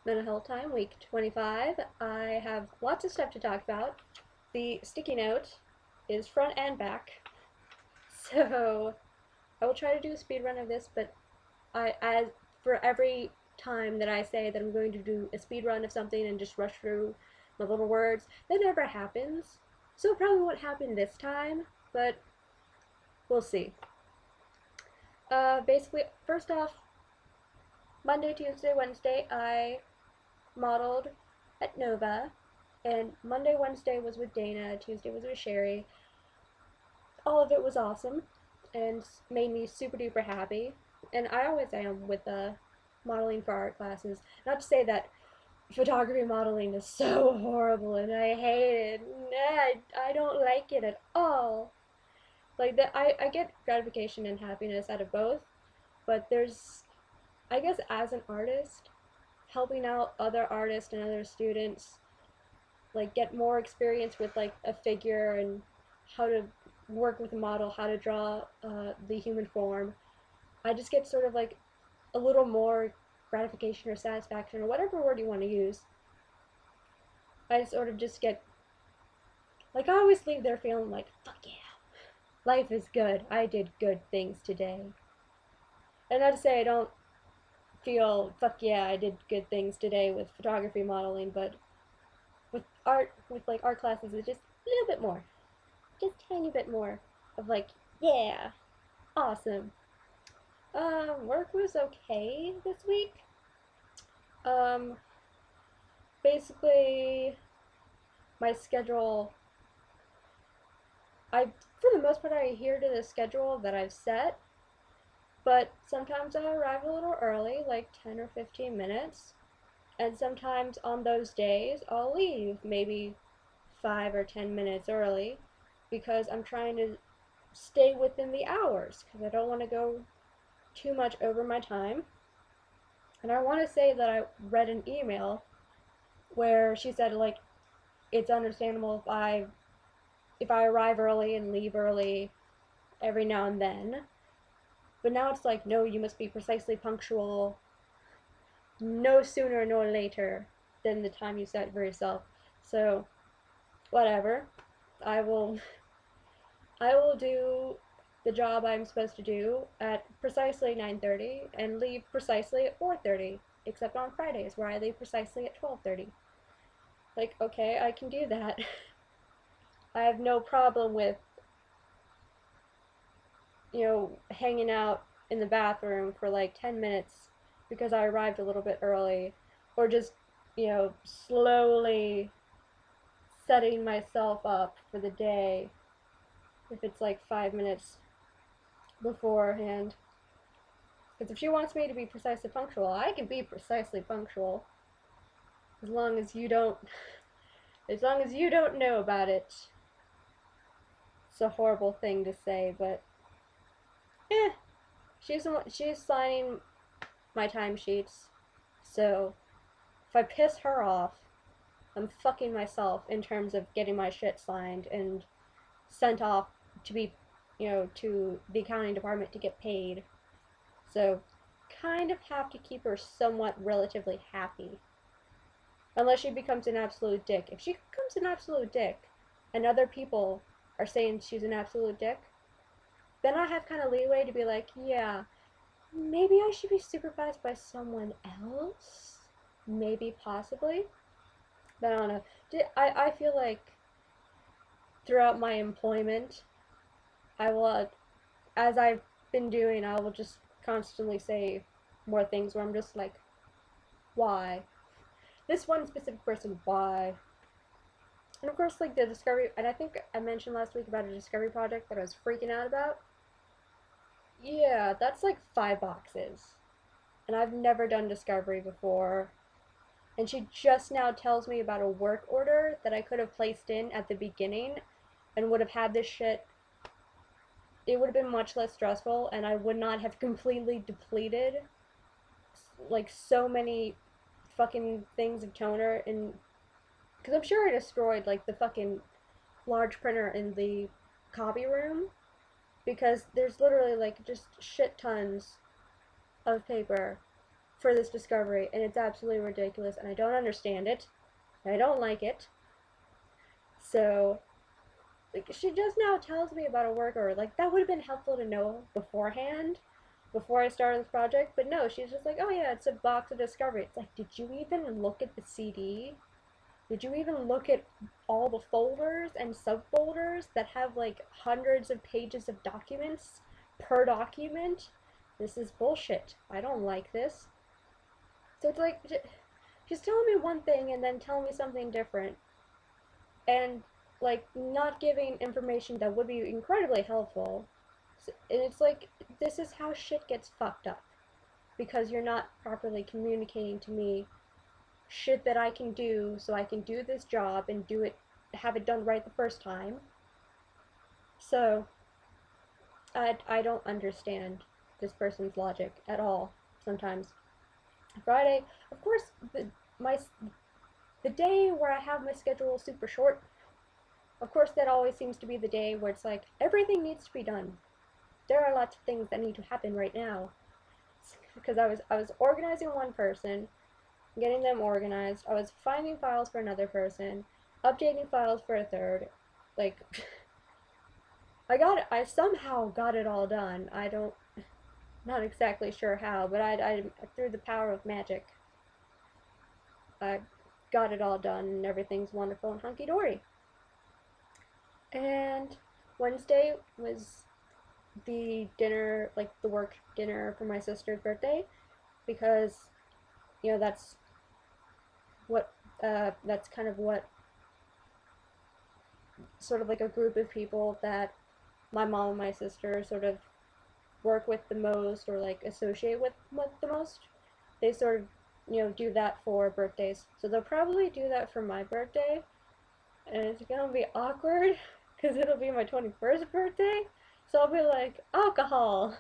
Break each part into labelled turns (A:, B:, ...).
A: Mental health time, week 25. I have lots of stuff to talk about. The sticky note is front and back, so I will try to do a speed run of this. But as for every time that I say that I'm going to do a speed run of something and just rush through my little words, that never happens. So it probably won't happen this time, but we'll see. Basically, first off, Monday, Tuesday, Wednesday, I modeled at Nova, and Monday, Wednesday was with Dana, Tuesday was with Sherry. All of it was awesome and made me super duper happy. And I always am with modeling for art classes. Not to say that photography modeling is so horrible and I hate it. I don't like it at all. Like that, I get gratification and happiness out of both, but there's, I guess, as an artist, helping out other artists and other students like get more experience with like a figure and how to work with a model, how to draw the human form. I just get sort of like a little more gratification or satisfaction or whatever word you want to use. I sort of just get like, I always leave there feeling like, fuck yeah, life is good. I did good things today. And not to say I don't feel fuck yeah, I did good things today with photography modeling, but with art, with like art classes, it's just a little bit more, just a tiny bit more of like, yeah, awesome. Work was okay this week. Um, Basically, my schedule, for the most part, I adhere to the schedule that I've set, but sometimes I arrive a little early, like 10 or 15 minutes, and sometimes on those days, I'll leave maybe 5 or 10 minutes early because I'm trying to stay within the hours because I don't want to go too much over my time. And I want to say that I read an email where she said like it's understandable if I arrive early and leave early every now and then. But now it's like, no, you must be precisely punctual no sooner nor later than the time you set for yourself. So whatever. I will I will do the job I'm supposed to do at precisely 9:30 and leave precisely at 4:30, except on Fridays where I leave precisely at 12:30. Like, okay, I can do that. I have no problem with, hanging out in the bathroom for like 10 minutes because I arrived a little bit early, or just, slowly setting myself up for the day if it's like 5 minutes beforehand. Because if she wants me to be precisely punctual, I can be precisely punctual as long as you don't, as long as you don't know about it. It's a horrible thing to say, but eh, she's signing my timesheets, so if I piss her off, I'm fucking myself in terms of getting my shit signed and sent off to be, to the accounting department to get paid. So, kind of have to keep her somewhat relatively happy. Unless she becomes an absolute dick. If she becomes an absolute dick, and other people are saying she's an absolute dick, then I have kind of leeway to be like, yeah, maybe I should be supervised by someone else? Maybe, possibly. But I don't know. I feel like throughout my employment, I will, as I've been doing, I will just constantly say more things where I'm just like, why? This one specific person, why? And of course, like the discovery, and I think I mentioned last week about a discovery project that I was freaking out about. Yeah, that's like 5 boxes. And I've never done discovery before. And she just now tells me about a work order that I could have placed in at the beginning and would have had this shit. It would have been much less stressful, and I would not have completely depleted like so many fucking things of toner. And because I'm sure I destroyed like the fucking large printer in the copy room because there's literally like just shit tons of paper for this discovery, and it's absolutely ridiculous, and I don't understand it. I don't like it. So, like, she just now tells me about a work order. Like, that would have been helpful to know beforehand, before I started this project, but no, she's just like, oh yeah, it's a box of discovery. It's like, did you even look at the CD? Did you even look at all the folders and subfolders that have like hundreds of pages of documents per document? This is bullshit. I don't like this. So it's like, she's telling me one thing and then telling me something different. And like not giving information that would be incredibly helpful. And it's like, this is how shit gets fucked up. Because you're not properly communicating to me shit that I can do so I can do this job and do it, have it done right the first time. So I don't understand this person's logic at all sometimes. Friday, of course, the day where I have my schedule super short, of course that always seems to be the day where it's like everything needs to be done. There are lots of things that need to happen right now. Because I was organizing one person, getting them organized. I was finding files for another person, updating files for a third. Like, I somehow got it all done. Not exactly sure how, but I through the power of magic, I got it all done, and everything's wonderful and hunky-dory. And Wednesday was the dinner, like the work dinner for my sister's birthday, because, you know, that's kind of what, sort of like a group of people that my mom and my sister sort of work with the most, or like associate with the most. They sort of, you know, do that for birthdays. So they'll probably do that for my birthday, and it's gonna be awkward because it'll be my 21st birthday. So I'll be like, alcohol.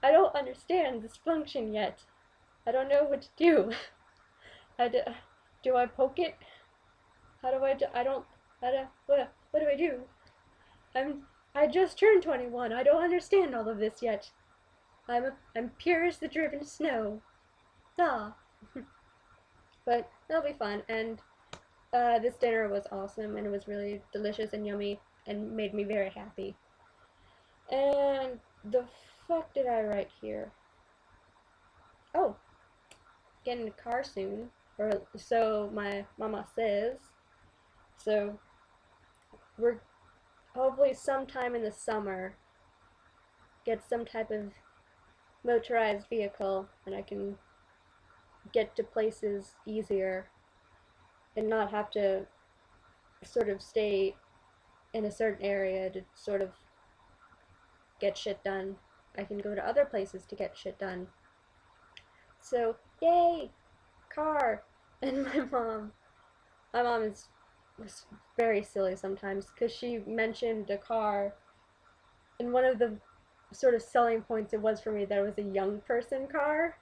A: I don't understand this function yet. I don't know what to do. Do I poke it? How do I do? I don't. What do I do? I just turned 21. I don't understand all of this yet. I'm pure as the driven snow. Ah. But that'll be fun. And this dinner was awesome, and it was really delicious and yummy, and made me very happy. And the fuck did I write here? Oh, getting a car soon, or so my mama says. So we're hopefully sometime in the summer get some type of motorized vehicle, and I can get to places easier and not have to sort of stay in a certain area to sort of get shit done. I can go to other places to get shit done. So, yay! Car! And my mom is very silly sometimes, because she mentioned a car, and one of the sort of selling points it was for me that it was a young person car.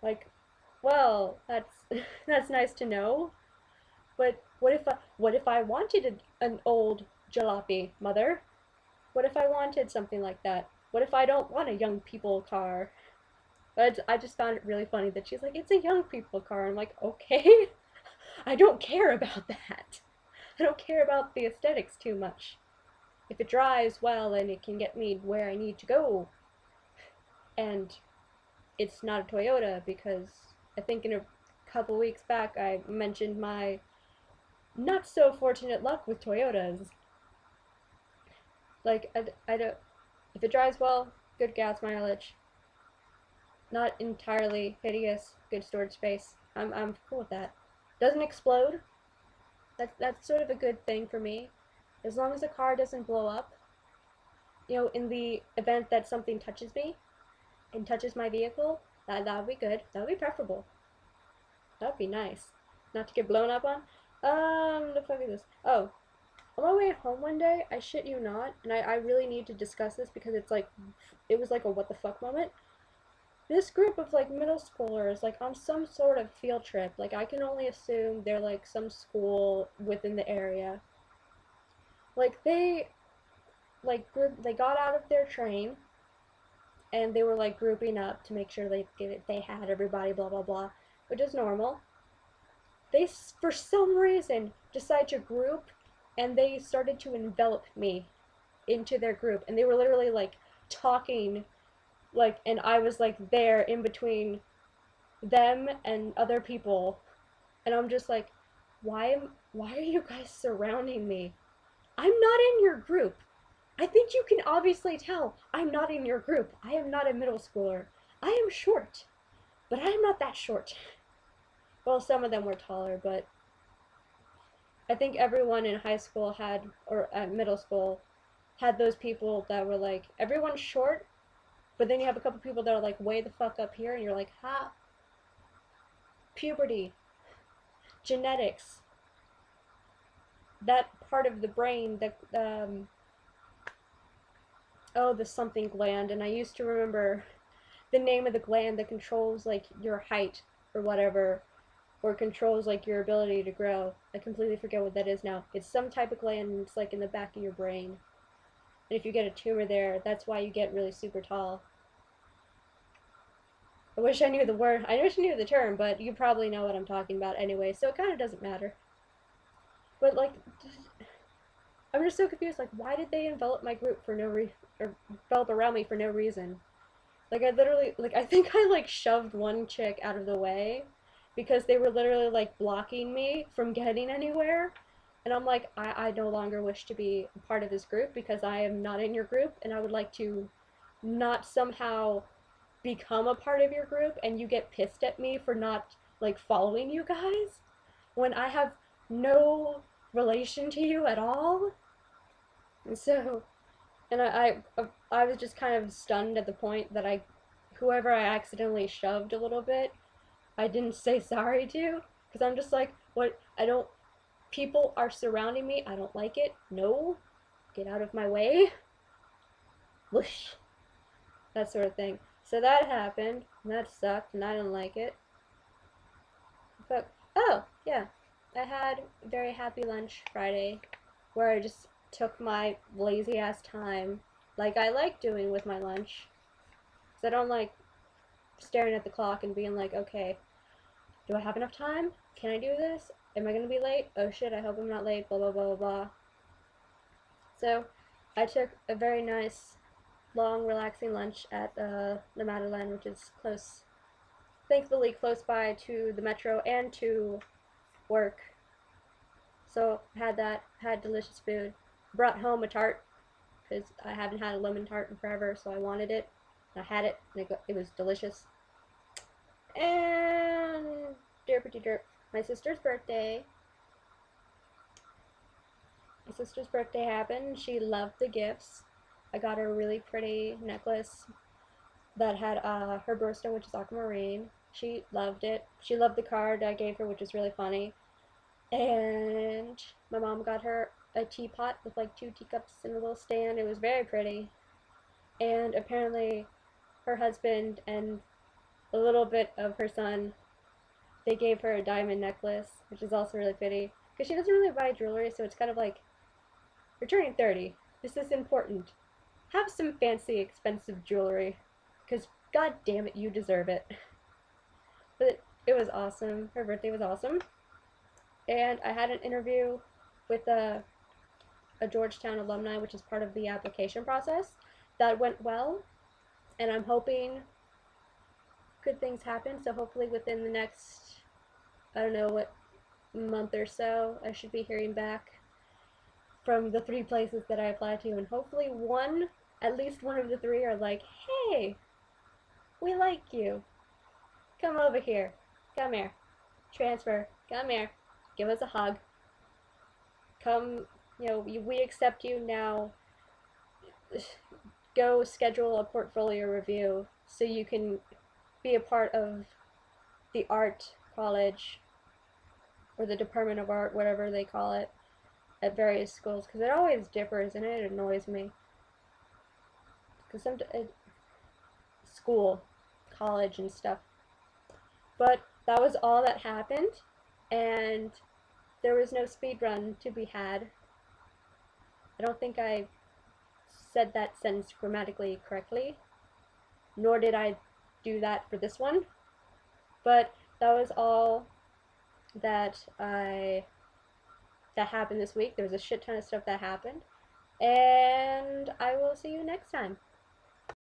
A: Like, well, that's nice to know, but what if I wanted an old jalopy, mother? What if I wanted something like that? What if I don't want a young people car? But I just found it really funny that she's like, it's a young people car. I'm like, okay. I don't care about that. I don't care about the aesthetics too much. If it drives well and it can get me where I need to go, and it's not a Toyota, because I think in a couple weeks back I mentioned my not so fortunate luck with Toyotas. Like, I don't, if it drives well, good gas mileage, not entirely hideous, good storage space, I'm cool with that. Doesn't explode, that's sort of a good thing for me. As long as the car doesn't blow up, you know, in the event that something touches me and touches my vehicle, that would be good. That would be preferable. That would be nice. Not to get blown up on. The fuck is this? Oh, on my way home one day, I shit you not, and I really need to discuss this because it's like, it was like a what the fuck moment. This group of like middle schoolers, like on some sort of field trip, like I can only assume they're like some school within the area. Like they got out of their train, and they were like grouping up to make sure they had everybody, blah blah blah, which is normal. They, for some reason, decided to group, and they started to envelop me into their group, and they were literally like talking, like, and I was like there in between them and other people, and I'm just like, why are you guys surrounding me? I'm not in your group. I think you can obviously tell I'm not in your group. I am not a middle schooler. I am short, but I am not that short. Well, some of them were taller, but I think everyone in high school had, or at middle school, had those people that were like, everyone's short, but then you have a couple people that are like way the fuck up here, and you're like, ha, puberty, genetics, that part of the brain that, oh, the something gland, and I used to remember the name of the gland that controls like your height or whatever, or controls like your ability to grow. I completely forget what that is now. It's some type of gland, and it's like in the back of your brain. And if you get a tumor there, that's why you get really super tall. I wish I knew the word. I wish I knew the term, but you probably know what I'm talking about anyway, so it kind of doesn't matter. But like, I'm just so confused. Like, why did they envelop my group for no reason, or envelop around me for no reason? Like, I literally, like, I think I like shoved one chick out of the way because they were literally like blocking me from getting anywhere. And I'm like, I no longer wish to be a part of this group because I am not in your group, and I would like to not somehow become a part of your group and you get pissed at me for not like following you guys when I have no relation to you at all. And so, and I was just kind of stunned at the point that whoever I accidentally shoved a little bit, I didn't say sorry to, because I'm just like, what, I don't, people are surrounding me, I don't like it, no, get out of my way, whoosh, that sort of thing. So that happened, and that sucked, and I didn't like it. But, oh, yeah, I had a very happy lunch Friday, where I just took my lazy ass time, like I like doing with my lunch, because I don't like staring at the clock and being like, okay, do I have enough time? Can I do this? Am I going to be late? Oh shit, I hope I'm not late, blah blah blah blah blah. So, I took a very nice, long, relaxing lunch at the Madeleine, which is close, thankfully close by to the metro and to work. So, had that, had delicious food. Brought home a tart, because I haven't had a lemon tart in forever, so I wanted it. I had it, and it was delicious. And derpity derp, my sister's birthday. My sister's birthday happened. She loved the gifts. I got her a really pretty necklace that had her birthstone, which is aquamarine. She loved it. She loved the card I gave her, which is really funny. And my mom got her a teapot with like 2 teacups and a little stand. It was very pretty. And apparently her husband and a little bit of her son, they gave her a diamond necklace, which is also really pretty. Because she doesn't really buy jewelry, so it's kind of like, you're turning 30. This is important. Have some fancy, expensive jewelry. Because, god damn it, you deserve it. But it was awesome. Her birthday was awesome. And I had an interview with a Georgetown alumni, which is part of the application process. That went well. And I'm hoping good things happen. So hopefully within the next, I don't know what month or so, I should be hearing back from the 3 places that I applied to, and hopefully at least one of the 3 are like, hey, we like you, come over here, come here, transfer, come here, give us a hug, come, we accept you now, go schedule a portfolio review so you can be a part of the art college or the Department of Art, whatever they call it, at various schools, because it always differs and it annoys me. Because school, college, and stuff. But that was all that happened, and there was no speed run to be had. I don't think I said that sentence grammatically correctly. nor did I do that for this one. But that was all that that happened this week. There was a shit ton of stuff that happened. And I will see you next time.